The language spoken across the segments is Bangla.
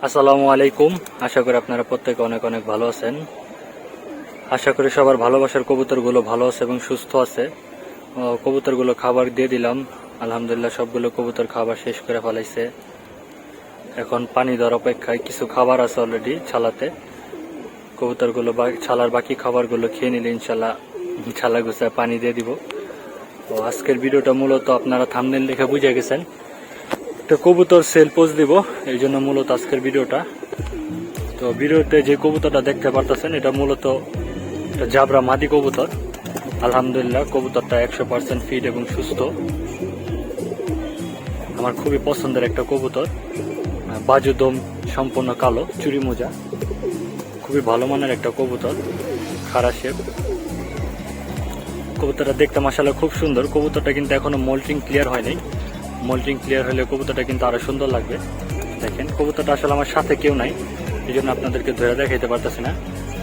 আসসালামু আলাইকুম। আশা করি আপনারা প্রত্যেকে অনেক অনেক ভালো আছেন। আশা করি সবার ভালোবাসার কবুতরগুলো ভালো আছে এবং সুস্থ আছে। কবুতরগুলো খাবার দিয়ে দিলাম, আলহামদুলিল্লাহ সবগুলো কবুতর খাবার শেষ করে ফেলাইছে। এখন পানি দেওয়ার অপেক্ষায়, কিছু খাবার আছে অলরেডি ছালাতে। কবুতরগুলো ছালার বাকি খাবারগুলো খেয়ে নিলে ইনশাল্লাহ ছালা গুছায় পানি দিয়ে দিব। তো আজকের ভিডিওটা মূলত আপনারা থাম্বনেল দেখে বুঝে গেছেন, একটা কবুতর সেল পোস্ট দিব, এই জন্য মূলত আজকের ভিডিওটা। তো ভিডিওতে যে কবুতরটা দেখতে পারতেছেন এটা মূলত জাবরা মাদি কবুতর। আলহামদুলিল্লাহ কবুতরটা 100% ফিট এবং সুস্থ। আমার খুবই পছন্দের একটা কবুতর, বাজুদম সম্পূর্ণ কালো, চুরি মোজা, খুবই ভালো মানের একটা কবুতর, খাড়া শেপ। কবুতরটা দেখতে মাশাআল্লাহ খুব সুন্দর। কবুতরটা কিন্তু এখনো মোল্টিং ক্লিয়ার হয়নি। মোল্টিং ক্লিয়ার হলে কবুতরটা কিন্তু আরো সুন্দর লাগবে। দেখেন কবুতরটা আসলে আমার সাথে কেউ নাই, এই জন্য আপনাদেরকে ধরে দেখাইতে পারতেছি না।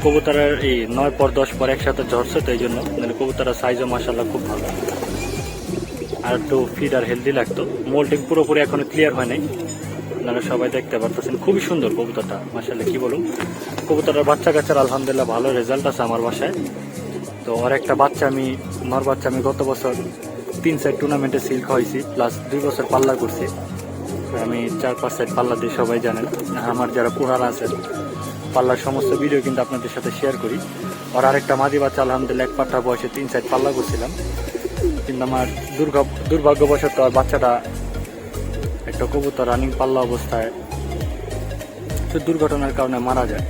কবুতরের এই 9 পর 10 পর একসাথে ঝরছে, তো এই জন্য কবুতরের সাইজও মাশাআল্লাহ খুব ভালো, আর একটু ফিট আর হেলদি লাগতো। মোল্টিং পুরোপুরি এখনো ক্লিয়ার হয় নাই, আপনারা সবাই দেখতে পারতেছেন। খুবই সুন্দর কবুতরটা মাশাআল্লাহ, কি বলুন। কবুতরের বাচ্চা কাচ্চার আলহামদুলিল্লাহ ভালো রেজাল্ট আছে আমার বাসায়। তো আর একটা বাচ্চা আমি, নর বাচ্চা আমি গত বছর 3 সাইড টুর্নামেন্টে সিল খাওয়াইছি, প্লাস 2 বছর পাল্লা করছি। আমি 4-5 সাইড পাল্লা দিয়ে সবাই জানেন, আমার যারা পুরানা আছেন পাল্লার সমস্ত ভিডিও কিন্তু আপনাদের সাথে শেয়ার করি। আর আরেকটা মাদি বাচ্চা আলহামদুলিল্লাহ 1 পাঠা বয়সে 3 সাইড পাল্লা করছিলাম, কিন্তু আমার দুর্ভাগ্যবশত আর বাচ্চাটা একটা কবুতর রানিং পাল্লা অবস্থায় দুর্ঘটনার কারণে মারা যায়।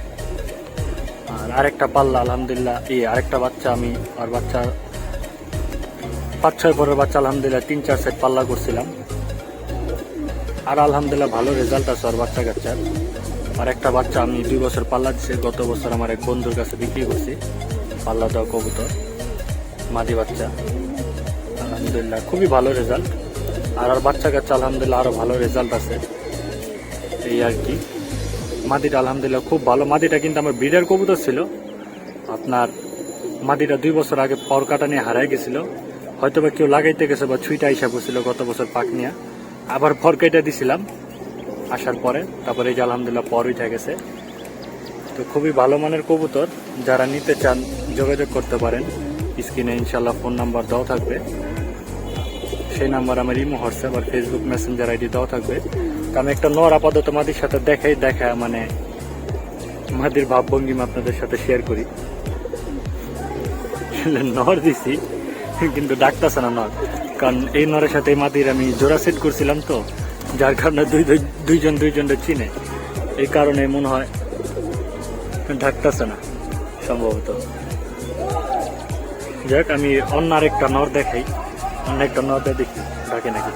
আর আরেকটা পাল্লা আলহামদুলিল্লাহ, আরেকটা বাচ্চা আমি, আর বাচ্চা 5-6 পরের বাচ্চা আলহামদুলিল্লাহ 3-4 সাইড পাল্লা করছিলাম, আর আলহামদুলিল্লাহ ভালো রেজাল্ট আছে আর বাচ্চা কাচ্চার। আর একটা বাচ্চা আমি 2 বছর পাল্লা দিচ্ছি, গত বছর আমার এক বন্ধুর কাছে বিক্রি করছি পাল্লা দেওয়া কবুতর, মাদি বাচ্চা। আলহামদুলিল্লাহ খুবই ভালো রেজাল্ট, আর বাচ্চা কাচ্চা আলহামদুলিল্লাহ আরো ভালো রেজাল্ট আছে, এই আর কি। মাদিটা আলহামদুলিল্লাহ খুব ভালো। মাদিটা কিন্তু আমার ব্রিডার কবুতর ছিল, আপনার মাদিটা 2 বছর আগে পর কাটা নিয়ে হারাই গেছিল, হয়তো বা কেউ লাগাইতে গেছে বা ছুইটা হিসাব করছিল গত বছর পাক নিয়ে, আবার পর কেটে দিছিলাম আসার পরে, তারপরে এই যে আলহামদুলিল্লাহ পর উঠে গেছে। তো খুবই ভালো মানের কবুতর, যারা নিতে চান যোগাযোগ করতে পারেন। স্ক্রিনে ইনশাল্লাহ ফোন নাম্বার দেওয়া থাকবে, সেই নাম্বার আমার ইমো, হোয়াটসঅ্যাপ আর ফেসবুক মেসেঞ্জার আইডি দেওয়া থাকবে। তো আমি একটা নর আপাতত মাদির সাথে দেখা মানে মাদির ভাবভঙ্গিমা আপনাদের সাথে শেয়ার করি। নর দিছি কিন্তু ডাকতেছে না নর, কারণ এই নরের সাথে মাদির আমি জোড়া সেট করছিলাম, তো যার কারণে দুইজনটা চিনে, এই কারণে মনে হয় ডাকতেছে না সম্ভবত। যাক, আমি অন্য আরেকটা নর দেখাই, অন্য একটা নর দেখি ডাকে নাকি।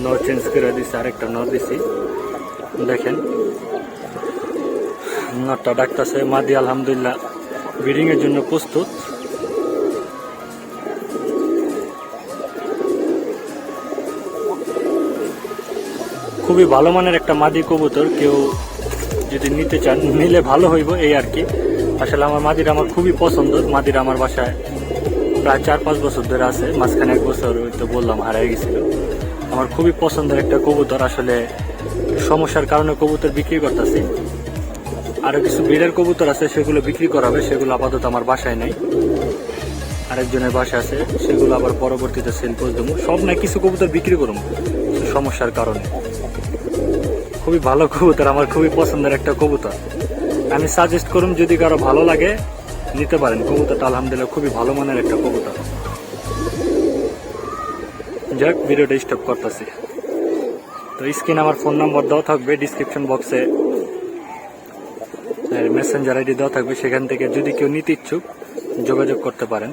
নর চেঞ্জ করে দিচ্ছি, আরেকটা নর দিছি, দেখেন নরটা ডাকতেছে। মাদি আলহামদুলিল্লাহ ব্রিডিং এর জন্য প্রস্তুত। খুবই ভালো মানের একটা মাদি কবুতর, কেউ যদি নিতে চান নিলে ভালো হইব, এই আর কি। আসলে আমার মাদিরা আমার খুবই পছন্দ। মাদিরা আমার বাসায় প্রায় 4-5 বছর ধরে আছে, মাঝখানে 1 বছর তো বললাম হারিয়ে গেছিল। আমার খুবই পছন্দের একটা কবুতর, আসলে সমস্যার কারণে কবুতর বিক্রি করতেছি। আরো কিছু ব্রিডার কবুতর আছে, সেগুলো বিক্রি করাবে, সেগুলো আপাতত আমার বাসায় নেই, আরেকজনের বাসায় আছে, সেগুলো আবার পরবর্তীতে সেল পোস্ট দেবো। সব না, কিছু কবুতর বিক্রি করুন সমস্যার কারণে। খুবই ভালো কবুতর, আমার খুবই পছন্দের একটা কবুতর। আমি সাজেস্ট করুন, যদি কারো ভালো লাগে নিতে পারেন। কবুতরটা আলহামদুলিল্লাহ খুবই ভালো মানের একটা কবুতর। যাক, ভিডিওটা স্টপ করতেছি। তো স্ক্রিনে আমার ফোন নাম্বার দেওয়া থাকবে, ডিসক্রিপশন বক্সে মেসেঞ্জার আইডি দেওয়া থাকবে, সেখান থেকে যদি কেউ নিতে ইচ্ছুক যোগাযোগ করতে পারেন।